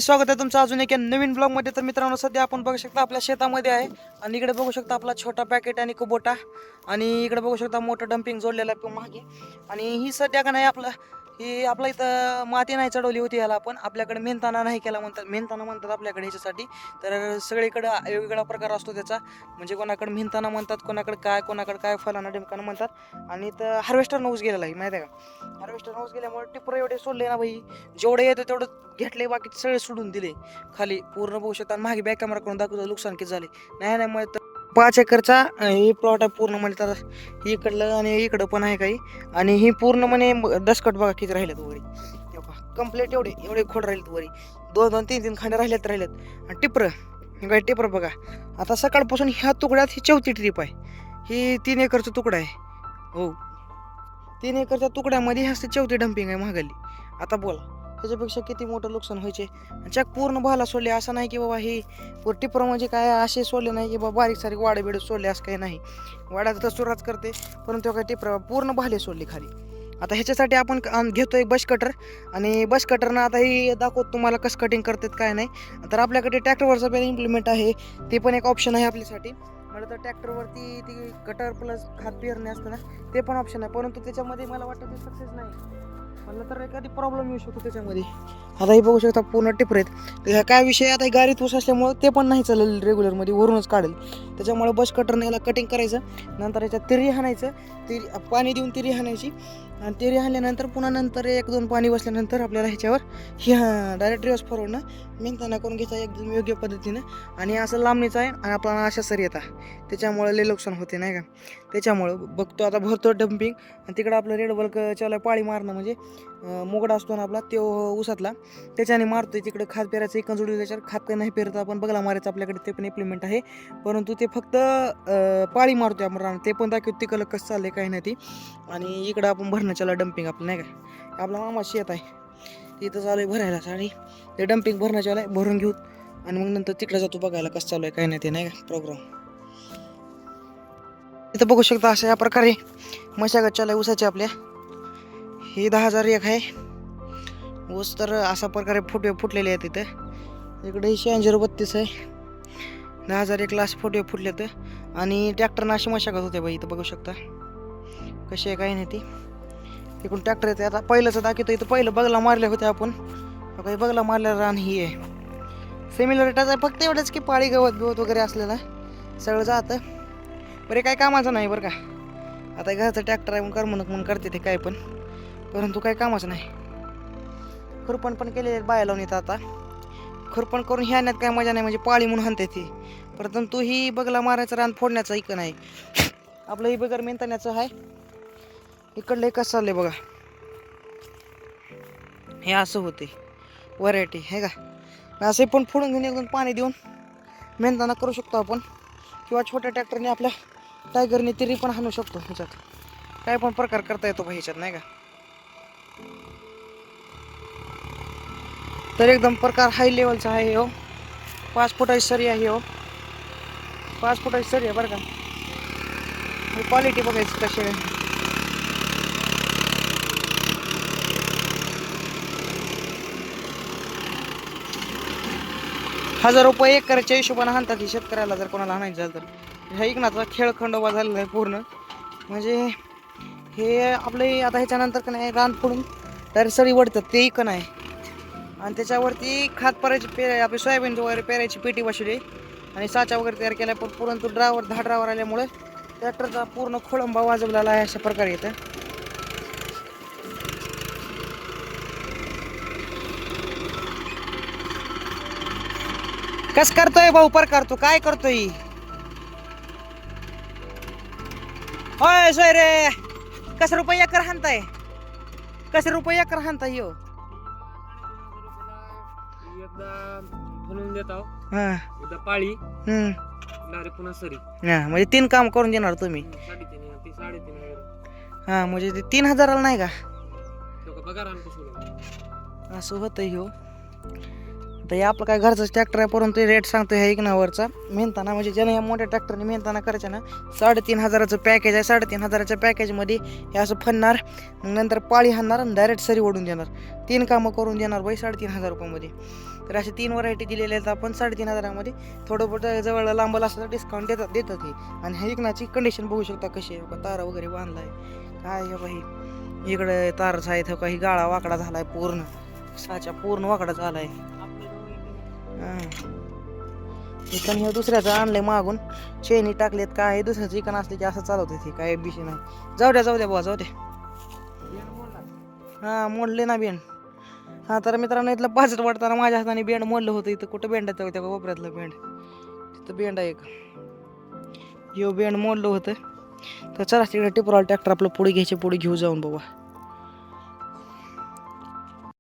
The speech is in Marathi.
स्वागत आहे तुमचं अजून एक नवीन ब्लॉग मध्ये. तर मित्रांनो, सध्या आपण बघू शकता आपल्या शेतामध्ये आहे आणि इकडे बघू शकता आपला छोटा पॅकेट आणि कुबोटा आणि इकडे बघू शकता मोठं डम्पिंग जोडलेलं आहे मागे. आणि ही सध्या का नाही आपला इथं माती नाही चढवली होती याला. आपण आपल्याकडे मेहनताना नाही केला म्हणतात, मेहनताना म्हणतात आपल्याकडे ह्याच्यासाठी. तर सगळीकडे वेगवेगळा प्रकार असतो त्याचा, म्हणजे कोणाकडे मेहनताना म्हणतात, कोणाकडे काय फलाना डिमकाना म्हणतात. आणि इथं हार्वेस्टर नऊस गेलेला आहे माहिती आहे का. हार्वेस्टर नऊस गेल्यामुळे टिपर एवढे सोडले ना भाई, जेवढे येतं तेवढं घेतले, बाकी सगळे सोडून दिले खाली पूर्ण. बघू शकता मागे बॅक कॅमेरा करून दाखवतो नुकसान किती झाले. नाही म्हणजे 5 एकरचा हे प्लॉट आहे पूर्ण. म्हणजे तर इकडलं आणि इकडं पण आहे काही. आणि ही पूर्ण म्हणजे दसकट बघा किती राहिलेत वरी, कम्प्लीट एवढे खोड राहिलेत वरी. 2-3 खंड राहिलेत. आणि टिपर बघा. आता सकाळपासून ह्या तुकड्यात ही 4थी ट्रिप आहे. ही 3 एकरचा तुकडा आहे. हो, 3 एकरच्या तुकड्यामध्ये ह्या 4थी डम्पिंग आहे महागली. आता बोला त्याच्यापेक्षा किती मोठं नुकसान व्हायचे. चक पूर्ण भाला सोडले. असं नाही की बाबा ही टिपर म्हणजे काय असे सोडले नाही की बाबा बारीक सारीक वाडे बिडे सोडले, असं काही नाही. वाड्यात तर सुरुवात करते, परंतु काय टिपर पूर्ण भाले सोडले खाली. आता ह्याच्यासाठी आपण घेतोय बस कटर. आणि बस कटरनं आता ही दाखवतो तुम्हाला कसं कटिंग करतात काय नाही. तर आपल्याकडे ट्रॅक्टरवरचा पण इम्प्लिमेंट आहे, ते पण एक ऑप्शन आहे आपल्यासाठी. मला तर ट्रॅक्टरवरती ती कटर प्लस हात पेरणे असतं ना, ते पण ऑप्शन आहे. परंतु त्याच्यामध्ये मला वाटतं ते सक्सेस नाही. मला तर एखादी प्रॉब्लेम येऊ शकतो त्याच्यामध्ये. आता हे बघू शकता पूर्ण टिपर आहेत. तर काय विषय, आता गाडीत ऊस असल्यामुळे ते पण नाही चालेल रेग्युलरमध्ये, वरूनच काढेल. त्याच्यामुळे बस कटरने याला कटिंग करायचं. नंतर याच्यात तिरी हाणायचं, पाणी देऊन तिरी हाणायची. आणि तिरी हाणल्यानंतर पुन्हा नंतर 1-2 पाणी बसल्यानंतर आपल्याला ह्याच्यावर ही डायरेक्ट रिवर्स फॉरवर्डनं मेहनताना करून घ्यायचा एकदम योग्य पद्धतीनं. आणि असं लांबणीचं आहे आणि आपल्याला अशा सरी येतात, त्याच्यामुळे लय नुकसान होते नाही का. त्याच्यामुळं बघतो आता भरतो डम्पिंग. आणि तिकडं आपलं रेड बल्क चालू आहे पाळी मारणं, म्हणजे मोगडा असतो ना आपला तो ऊसातला, त्याच्याने मारतोय. तिकडे खात पेरायचं एक जोडी, त्याच्यावर खात काही नाही पेरत आपण, बगला मारायचं आपल्याकडे, ते पण इम्प्लिमेंट आहे. परंतु ते फक्त पाळी मारतोय आपण राहणं, ते पण दाखवतो तिकडं कसं चाललंय काही नाही ती. आणि इकडं आपण भरणं चालू डम्पिंग आपलं नाही का. आपला मामा शेत आहे तिथं चालू आहे भरायलाच, आणि ते डम्पिंग भरणं चालू आहे, भरून घेऊ आणि मग नंतर तिकडे जातो बघायला कसं चालू आहे काही नाही ते नाही का प्रोग्राम. इथं बघू शकता अशा या प्रकारे मशागत चालू आहे ऊसाची आपल्या. ही 10,001 आहे ऊस. तर अशा प्रकारे फुटलेले आहेत इथं. इकडे ही 8632 आहे. 10,001 असे फुटले तर. आणि ट्रॅक्टरनं अशी मशागत होते बाई. इथं बघू शकता कशी आहे काही नाही ती. इकडून ट्रॅक्टर येते. आता पहिलंच दाखवतो, इथं पहिलं बगला मारले होते आपण. काही बगला मारलेला रान ही आहे. सिमिलरिटाच आहे, फक्त एवढंच की पाळी गवत वगैरे असलेलं सगळं जातं. बरे काय कामाचं नाही बरं का. आता घरचं ट्रॅक्टर आहे म्हणून करते ते काय पण, परंतु काय कामाचं नाही. खुरपण पण केलेले बाया लावून येतात. आता खुरपण करून ह्या आणण्यात काय मजा नाही, म्हणजे पाळी म्हणून हाणते ती. परंतु ही बगला मारायचं रान फोडण्याचं इकं नाही. आपलं ही बगर मेहनताण्याचं आहे. इकडलं कसं चाललंय बघा. हे असं होते व्हरायटी आहे का. असे पण फोडून घेऊन एकदम पाणी देऊन मेहनताना करू शकतो आपण, किंवा छोट्या ट्रॅक्टरने आपल्या टायगरने तिरी पण हाणू शकतो. ह्याच्यात काय पण प्रकार करता येतो बा ह्याच्यात नाही का. तर एकदम प्रकार हाय लेवलचा आहे हो. 5 फुटाची सरी आहे हो. 5 फुटाची सरी आहे बरं का. क्वालिटी बघायची कशी आहे. ₹1,000 एकरच्या हिशोबाने हाणतात ही शेतकऱ्याला, जर कोणाला हाणायचं झालं तर. ह्या इकनाचा खेळ खंडोबा झालेला आहे पूर्ण. म्हणजे हे आपले आता ह्याच्यानंतर का नाही रान फोडून डायरेक्ट सरी वडतात ते इकन आहे. आणि त्याच्यावरती खात पेरायची आपली सोयाबीन वगैरे पेरायची पेटी बसवली आणि साचा वगैरे तयार केला. पण परंतु 10 ड्रायव्हर आल्यामुळे ट्रॅक्टरचा पूर्ण खोळंबा वाजवलेला आहे अशा प्रकारे येतं. कस करतोय भाऊ प्रकार, तू काय करतोय. होय सोय रे, कसं रुपये एकर हाणताय, कसं रुपये एकर हाणताय हो. एकदा पाळी डायरेक्ट पुन्हा सरी. म्हणजे 3 काम करून देणार तुम्ही. 3.5 हा म्हणजे ते 3,000ला नाही का. पगार असं होतं हो. तर हे आपलं काय घरचंच ट्रॅक्टर आहे, परंतु रेट सांगतो ह्या इग्नावरचा मेहनताना. म्हणजे ज्याने या मोठ्या ट्रॅक्टरने मेहनताना करायचं ना, 3,500चं पॅकेज आहे. 3,500च्या पॅकेजमध्ये हे असं फनणार, मग नंतर पाळी हाणणार आणि डायरेक्ट सरी ओढून देणार. 3 कामं करून देणार बाई ₹3,500 मध्ये. तर असे 3 व्हरायटी दिलेल्या आहेत आपण 3,500मध्ये. थोडं बहुत जवळ लांबला असलं तर डिस्काउंट देतात हे. आणि ह्या विकण्याची कंडिशन बघू शकता कशी आहे. बघा तारा वगैरे बांधलाय काय आहे बाई. इकडे तारच आहे तो काही गाळा वाकडा झालाय पूर्ण. साचा पूर्ण वाकडा झालाय. इकन हे दुसऱ्याचं आणलंय मागून. चेनी टाकलेत काय दुसऱ्याचं इकन असले की असं चालवत ते काय बिशी नाही. जाऊ द्या बुवा जाऊ द्या. हा मोडले ना बेंड. हा तर मित्रांनो इथलं पाचट वाटताना माझ्या हाताने बेंड मोडलं होतं. इथं कुठं बेंड आहे त्या कोपऱ्यातलं बेंड. तिथं बेंड आहे एक. यो बेंड मोडलं होतं. तर चला तिकडे टिपरॉल ट्रॅक्टर आपलं पुढे घ्यायचे पुढे घेऊ जाऊन बाबा.